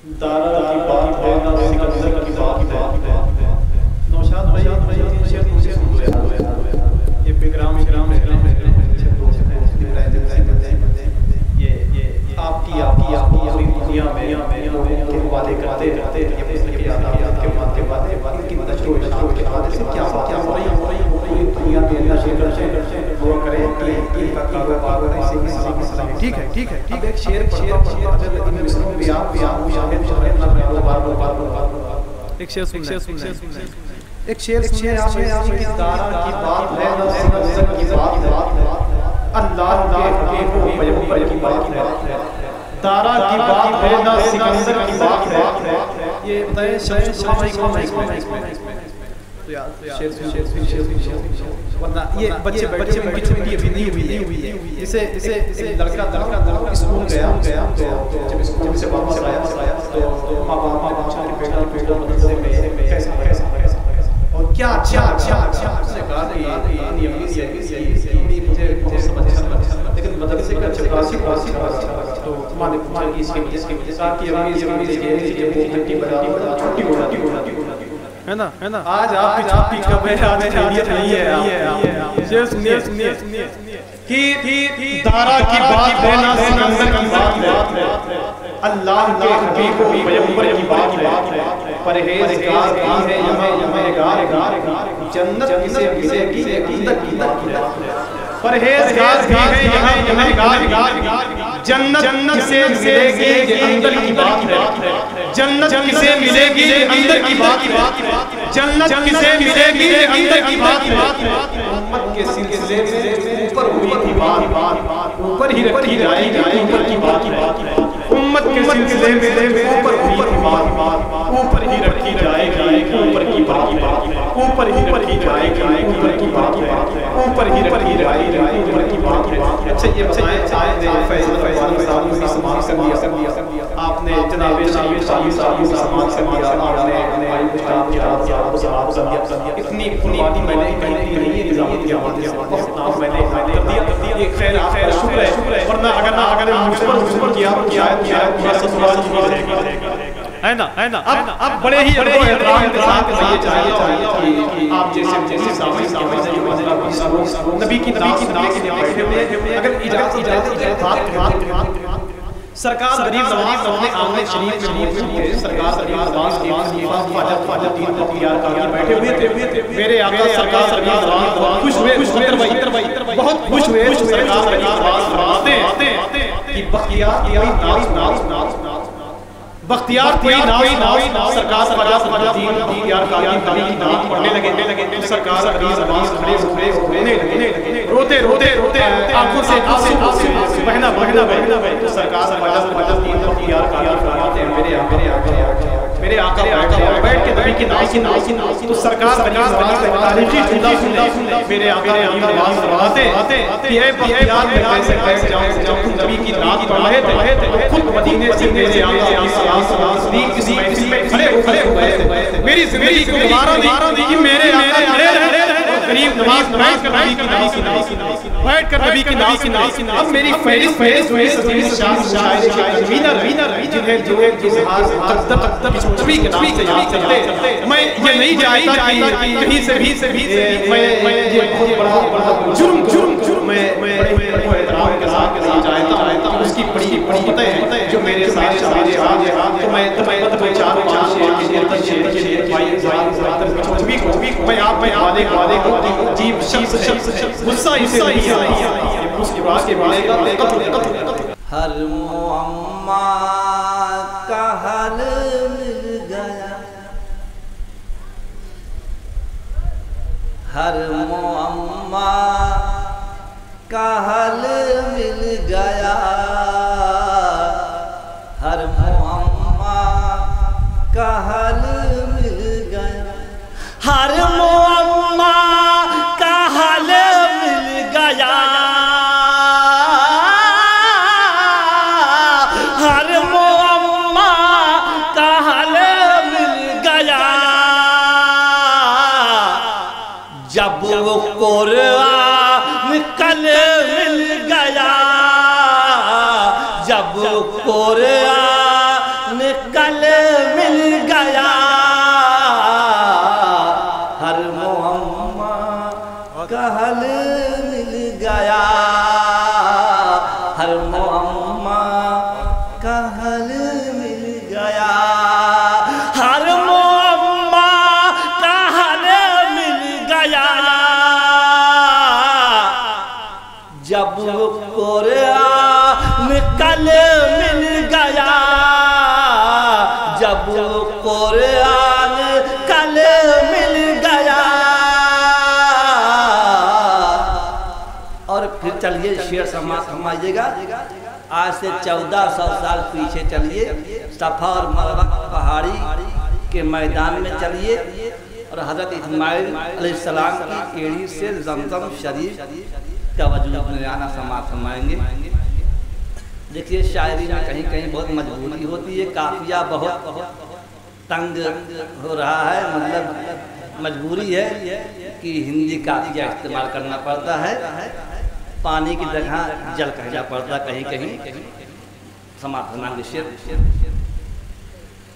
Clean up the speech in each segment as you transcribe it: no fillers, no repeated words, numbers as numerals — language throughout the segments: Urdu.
دارا کی بات ہے نہ سکندر کی بات ہے. نوشاد بھائی یہ شعر مجھے سن لو یار. یہ بیکگراؤنڈ یہ آپ کی دنیا میں لوگوں کے وعدے کرتے رہتے ہیں. یہ یادات کے بعد ان کی نشر و اشاعت کے حوالے سے کیا ہو رہی ہے پوری دنیا میں نشر وہ کریں کہ ان کا کاروبار ٹھیک ہے ٹھیک ہے. اب ایک شعر ان مصروں پہ آپ مشاہد ایک شعر سنیں آپ نے دارا کی بات ہے نہ سکندر کی بات ہے. اللہ کے حبیب و پیغمبر کی بات ہے. دارا کی بات ہے نہ سکندر کی بات ہے. یہ بتائیں ورنہ یہ بچے ان کی چھٹی ابھی نہیں ہوئی ہے. اسے ایک لڑکا اسکول گیا تو جب اسکول سے واپس آیا تو ماں باپ نے بیٹا مدرسے میں کیسا اور کیا اس نے کہا کہ مجھے بہت سمجھ لیکن مدرسے کا چپراسی تو ماں نے پوچھا کہ اس کی وجہ سے کہ امی جب وہ گھنٹی بجاتی چھٹی ہو جاتی ہے نا. آج آپ کی چھٹی کب ہے؟ آج خیریت نہیں ہے. سنیے کہ دارا کی بات ہے نہ سکندر کی بات ہے. اللہ کے حبیب و پیغمبر کی بات ہے. پرہیزگار کی ہے یمہگار جنت کسے ملے گی اندر کی بات ہے. پرہیزگار کی ہے یمہگار جنت کسے ملے گی اندر کی بات ہے. جنت کسے ملے گی اندر کی بات ہے. جنت کسے ملے گی اندر کی بات ہے. امت کے سلسلے میں اوپر ہوئی تھی بات اوپر ہی رکھی جائے گی اوپر کی بات ہے. امت کے سلسلے میں اوپر ہوئی تھی بات اوپر ہی رکھی جائے گی اوپر کی بات ہے. اوپر ہی رکھی جائے گی اوپر کی بات ہے. اوپر ہی رکھی جائے گی اوپر کی بات ہے. اچھا یہ بتائیں فیض صاحب کو بھی سماعت کر دیا آپ نے. جناب شریف صاحب کو سماعت کر دیا آپ نے. اتنی قربانی میں نے کہیں نہیں ہے نظام کی حوالے سے بہت نام میں نے کر دیا. یہ خیر شکر ہے ورنہ اگر مجھ پر حضور کیا پورا ستوال کی رہے گا ہے نا. اب بڑے ہی احترام کے ساتھ یہ چاہیے کہ آپ جیسے سامنے نبی کی نام کے بیٹھے ہوئے اگر اجازت سرکار غریب نواز اپنے آمنے شریف میں سرکار غریب نواز کے خواجہ الدین بختیار کاکی بیٹھے ہوئے تھے. میرے آقا سرکار غریب نواز خوش ہوئے بہت خوش ہوئے. سرکار غریب نواز فرماتے ہیں کہ بختیار کوئی ناز سرکار خواجہ الدین بختیار کاکی کی نام پڑھنے لگے. سرکار غریب نواز کھڑے ہونے لگے روتے آنکھوں سے بہنا سرکار خواجہ الدین بختیار کاکی فرماتے ہیں میرے آقا بیٹھ کے نبی کی ناز تو سرکار غریب نواز کا تاریخی جملہ سن میرے آقا غریب نواز فرماتے کہ اے بختیار میں کیسے بیٹھ جاؤں جب تم نبی کی ناز پڑھ رہے تھے خود مدینے سے میرے آقا اس میں کھڑے ہوئے تھے. میری زندگی کو گوارا نہیں کہ میرے آقا کھڑے رہے غریب نواز بیٹھ کر نبی کی ناز اب میری فہرست ہوئی سزیز شاہد وینر جنہیں نبی کے نام سے یاد کرتے. میں یہ نہیں چاہتا کہ کہیں سے بھی میں یہ بہت بڑا جرم میں احترام کے ساتھ چاہتا ہوں اس کی بڑی محبتیں جو میرے ساتھ تو میں چار میں آپ والے کو عجیب شخص غصہ اسے نہیں آئی اس کے بعد کے والے کا ہر معمہ کا حل مل گیا. ہر معمہ کا حل مل گیا. ہر معمہ کا حل مل گیا. ہر معمہ کا حل مل گیا. ہر معمہ کا حل مل گیا. جب وہ قرآن کل مل گیا. جب قرآن کل جب قرآن کل مل گیا. اور پھر چلیے شعر سماعت فرمائیے گا. آج سے 1400 سال پیچھے چلیے. صفا اور مروہ پہاڑی کے میدان میں چلیے اور حضرت اسماعیل علیہ السلام کی ایڑی سے زمزم شریف کا وجود نذرانہ سماعت فرمائیں گے. دیکھیے شاعری میں کہیں کہیں بہت مجبوری ہوتی ہے. قافیہ بہت تنگ ہو رہا ہے. مطلب مجبوری ہے کہ ہندی قافیہ استعمال کرنا پڑتا ہے. پانی کی جگہ جل کہنا پڑتا کہیں کہیں. سماعت فرمائیں گے شعر.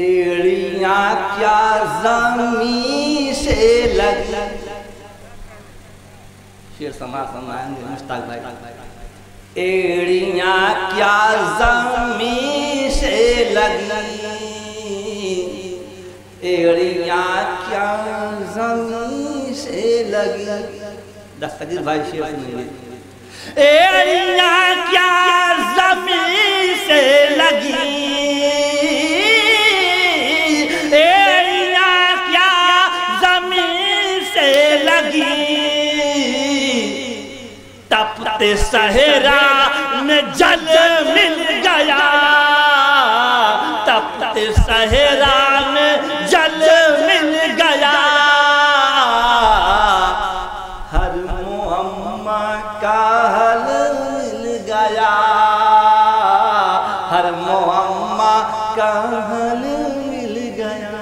ایڑیاں کیا زمین سے لگی. شعر سماعت فرمائیں گے مشتاق بھائی. ایڑیاں کیا زمین سے لگی. ایڑیاں کیا زمین سے لگی. دستگیر بھائی شعر سنیں گے. ایڑیاں کیا زمین سے لگی. ایڑیاں کیا زمین سے لگی. تپتے صحرا میں جل مل گیا. تپتے صحرا میں جل مل گیا. ہر معمہ کا حل مل گیا. ہر معمہ کا حل مل گیا.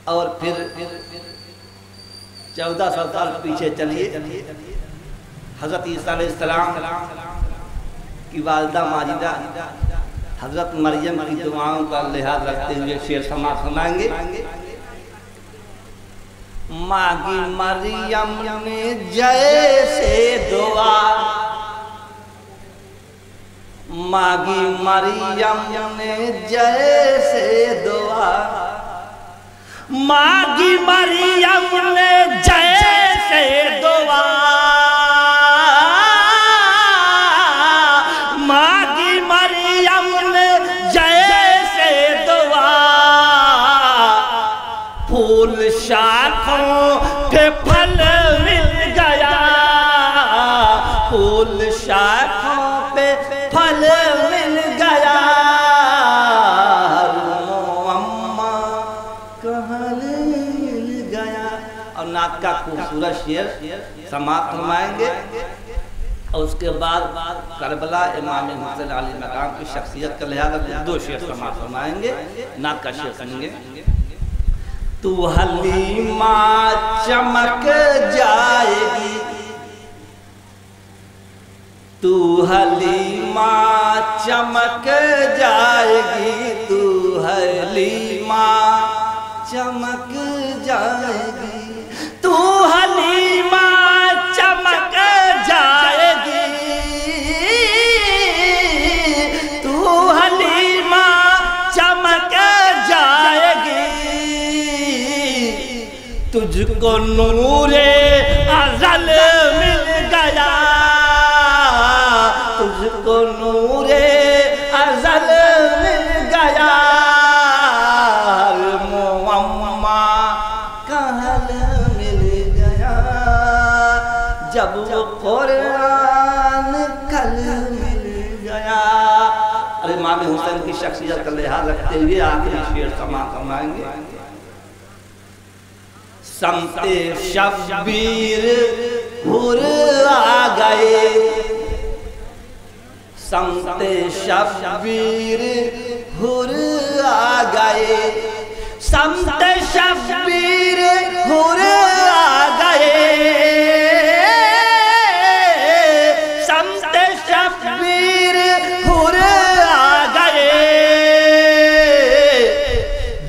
اور پھر 1400 سال پیچھے چلیے. حضرت عیسیٰ علیہ السلام کی والدہ ماجدہ حضرت مریم کی دعاؤں کا لحاظ رکھتے ہوئے شعر سماعت فرمائیں گے. مانگی مریم نے جیسے دعا. مانگی مریم نے جیسے دعا. مانگی مریم نے جیسے دعا. مانگی مریم نے جیسے دعا. پھول شاخوں پہ پھل مل گیا. پھول شاخوں پہ پھل مل گیا. نعت کا خوبصورت شعر سماعت فرمائیں گے. اور اس کے بعد کربلا امام حسین علیہ مقام کی شخصیت کا لحاظ 2 شعر سماعت فرمائیں گے. نعت کا شعر سنیں گے. تو حلیمہ چمک جائے گی. تو حلیمہ چمک جائے گی. تو حلیمہ چمک جائے گی. تو حلیمہ چمک جائے گی. تو حلیمہ چمک جائے گی. تجھ کو نور ازل مل گیا. تجھ کو نور ازل مل گیا. جب وہ قرآن کل مل گیا. اور امام حسین کی شخصیت کا لحاظ رکھتے ہوئے آخری شعر سماعت فرمائیں گے. سمت شبیر حور آ گئے. سمت شبیر حور آ گئے. سمت شبیر حور آ گئے.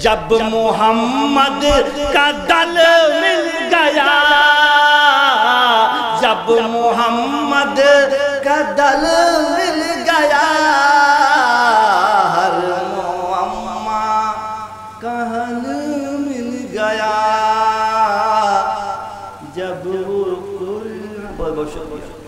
جب محمد کا دل مل گیا. جب محمد کا دل مل گیا. ہر معمہ کا حل مل گیا. جب وہ بہت بہت شکریہ.